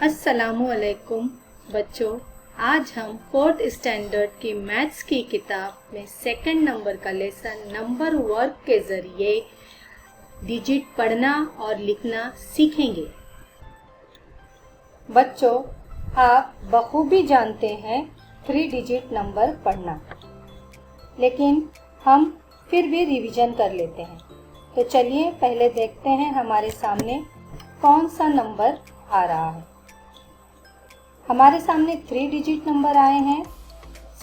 अस्सलामुअलैकुम बच्चों, आज हम 4th स्टैंडर्ड की मैथ्स की किताब में सेकंड नंबर का लेसन नंबर वर्क के ज़रिए डिजिट पढ़ना और लिखना सीखेंगे। बच्चों, आप बखूबी जानते हैं 3 डिजिट नंबर पढ़ना, लेकिन हम फिर भी रिवीजन कर लेते हैं। तो चलिए पहले देखते हैं हमारे सामने कौन सा नंबर आ रहा है। हमारे सामने 3 डिजिट नंबर आए हैं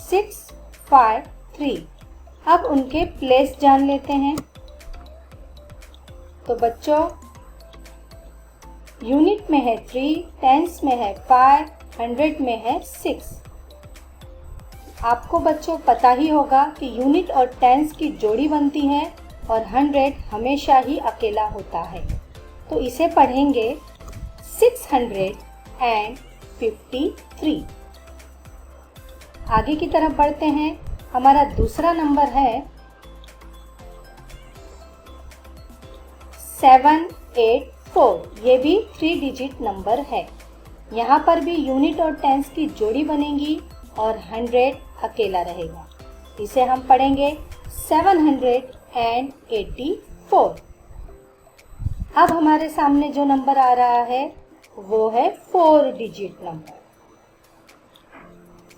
6, 5, 3। अब उनके प्लेस जान लेते हैं। तो बच्चों, यूनिट में है 3, टेंस में है 5, 100 में है 6। आपको बच्चों पता ही होगा कि यूनिट और टेंस की जोड़ी बनती है और 100 हमेशा ही अकेला होता है। तो इसे पढ़ेंगे 653। आगे की तरफ बढ़ते हैं। हमारा दूसरा नंबर है 784। ये भी 3 डिजिट नंबर है। यहाँ पर भी यूनिट और टेंस की जोड़ी बनेगी और 100 अकेला रहेगा। इसे हम पढ़ेंगे 784। अब हमारे सामने जो नंबर आ रहा है वो है 4 डिजिट नंबर।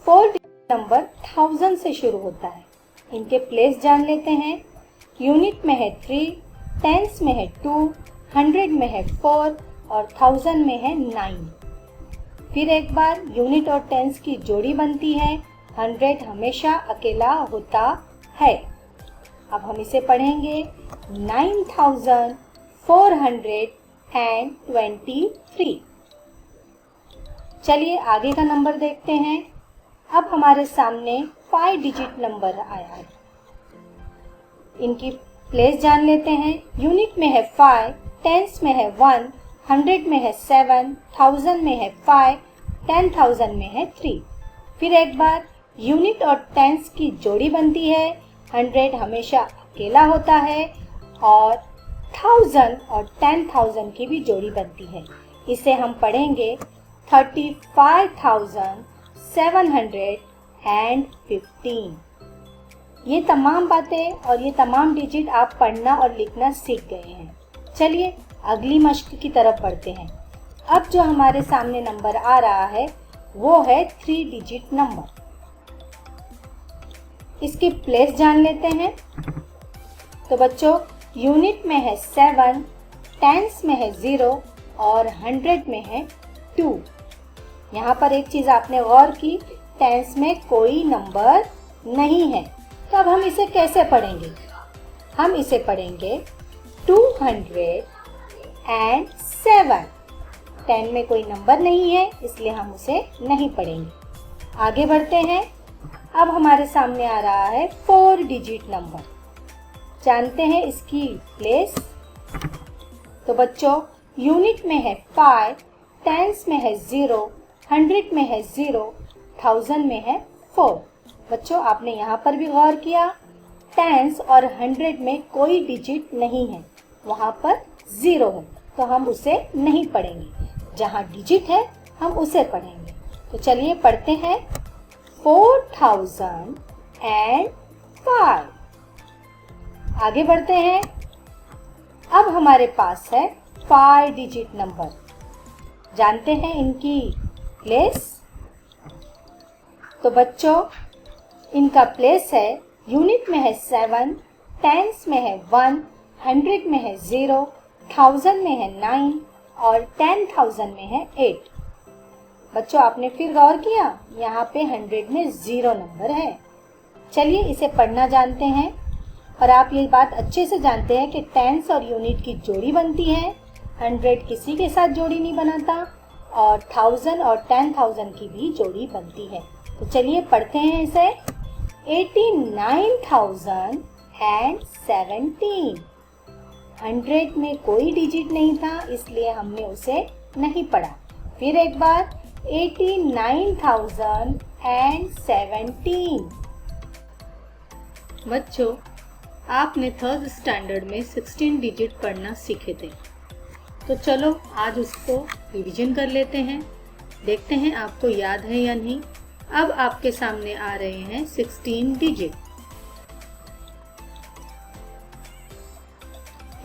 4 डिजिट नंबर 1000 से शुरू होता है। इनके प्लेस जान लेते हैं। यूनिट में है 3, टेंस में है 2, 100 में है 4 और 1000 में है 9। फिर एक बार यूनिट और टेंस की जोड़ी बनती है, 100 हमेशा अकेला होता है। अब हम इसे पढ़ेंगे 9423। चलिए आगे का नंबर देखते हैं। अब हमारे सामने 5 डिजिट नंबर आया है। इनकी प्लेस जान लेते हैं। यूनिट में है 5, टेंस में है 1, 100 में है 7, 1000 में है 5, 10,000 में है 3। फिर एक बार यूनिट और टेंस की जोड़ी बनती है, 100 हमेशा अकेला होता है और 1000 और 10,000 की भी जोड़ी बनती है। इसे हम पढ़ेंगे 35,715। ये तमाम बातें और ये तमाम डिजिट आप पढ़ना और लिखना सीख गए हैं। चलिए अगली मश्क की तरफ बढ़ते हैं। अब जो हमारे सामने नंबर आ रहा है वो है 3 डिजिट नंबर। इसकी प्लेस जान लेते हैं। तो बच्चों, यूनिट में है 7, टेंस में है 0 और 100 में है 2। यहाँ पर एक चीज़ आपने गौर की, टेंस में कोई नंबर नहीं है। तो अब हम इसे कैसे पढ़ेंगे? हम इसे पढ़ेंगे 207। 10 में कोई नंबर नहीं है, इसलिए हम उसे नहीं पढ़ेंगे। आगे बढ़ते हैं। अब हमारे सामने आ रहा है 4 डिजिट नंबर। जानते हैं इसकी प्लेस। तो बच्चों, यूनिट में है 5, टेंस में है 0, 100 में है 0, 1000 में है 4। बच्चों, आपने यहाँ पर भी गौर किया, टेंस और 100 में कोई डिजिट नहीं है, वहाँ पर 0 है, तो हम उसे नहीं पढ़ेंगे। जहाँ डिजिट है हम उसे पढ़ेंगे। तो चलिए पढ़ते हैं 4005। आगे बढ़ते हैं। अब हमारे पास है 5 डिजिट नंबर। जानते हैं इनकी प्लेस। तो बच्चों, इनका प्लेस है, यूनिट में है 7, टेंस में है 1, 100 में है 0, 1000 में है 9 और 10,000 में है 8। बच्चों, आपने फिर गौर किया, यहाँ पे 100 में 0 नंबर है। चलिए इसे पढ़ना जानते हैं। और आप ये बात अच्छे से जानते हैं कि टेंस और यूनिट की जोड़ी बनती है, 100 किसी के साथ जोड़ी नहीं बनाता और 1000 और 10,000 की भी जोड़ी बनती है। तो चलिए पढ़ते हैं इसे 89,017। 100 में कोई डिजिट नहीं था, इसलिए हमने उसे नहीं पढ़ा। फिर एक बार 89,017। बच्चों, आपने 3rd स्टैंडर्ड में 16 डिजिट पढ़ना सीखे थे, तो चलो आज उसको रिवीजन कर लेते हैं। देखते हैं आपको याद है या नहीं। अब आपके सामने आ रहे हैं 16 डिजिट।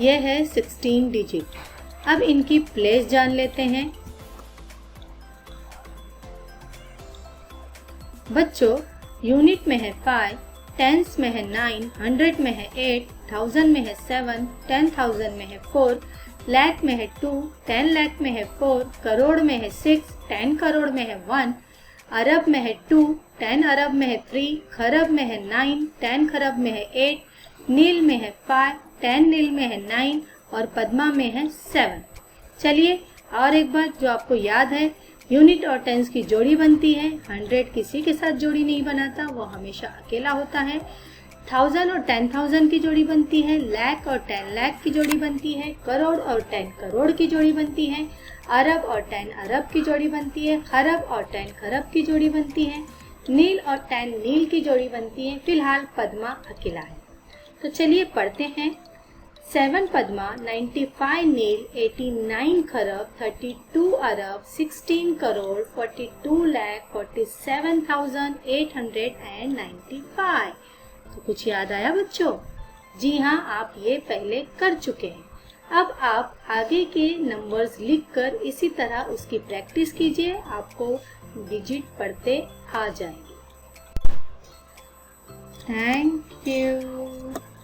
यह है 16 डिजिट। अब इनकी प्लेस जान लेते हैं। बच्चों, यूनिट में है 5, टेंस में है 9, 100 में है 8, 1000 में है 7, 10,000 में है 4, लाख में है 2, 10 लाख में है 4, करोड़ में है 6, 10 करोड़ में है 1, अरब में है 2, 10 अरब में है 3, खरब में है 9, 10 खरब में है 8, नील में है 5, 10 नील में है 9 और पद्मा में है 7। चलिए और एक बार जो आपको याद है, यूनिट और टेंस की जोड़ी बनती है। 100 किसी के साथ जोड़ी नहीं बनाता, वो हमेशा अकेला होता है। 1000 और 10,000 की जोड़ी बनती है। लाख और 10 लाख की जोड़ी बनती है। करोड़ और 10 करोड़ की जोड़ी बनती है। अरब और 10 अरब की जोड़ी बनती है। खरब और 10 खरब की जोड़ी बनती है। नील और 10 नील की जोड़ी बनती है। फिलहाल पद्मा अकेला है। तो चलिए पढ़ते हैं। 7 पद्मा, 95 नील, 89 खरब, 32 अरब, 16 करोड़, 42 लाख, 47,895। तो कुछ याद आया बच्चों? जी हाँ, आप ये पहले कर चुके हैं। अब आप आगे के नंबर्स लिखकर इसी तरह उसकी प्रैक्टिस कीजिए, आपको डिजिट पढ़ते आ जाएंगे। Thank you.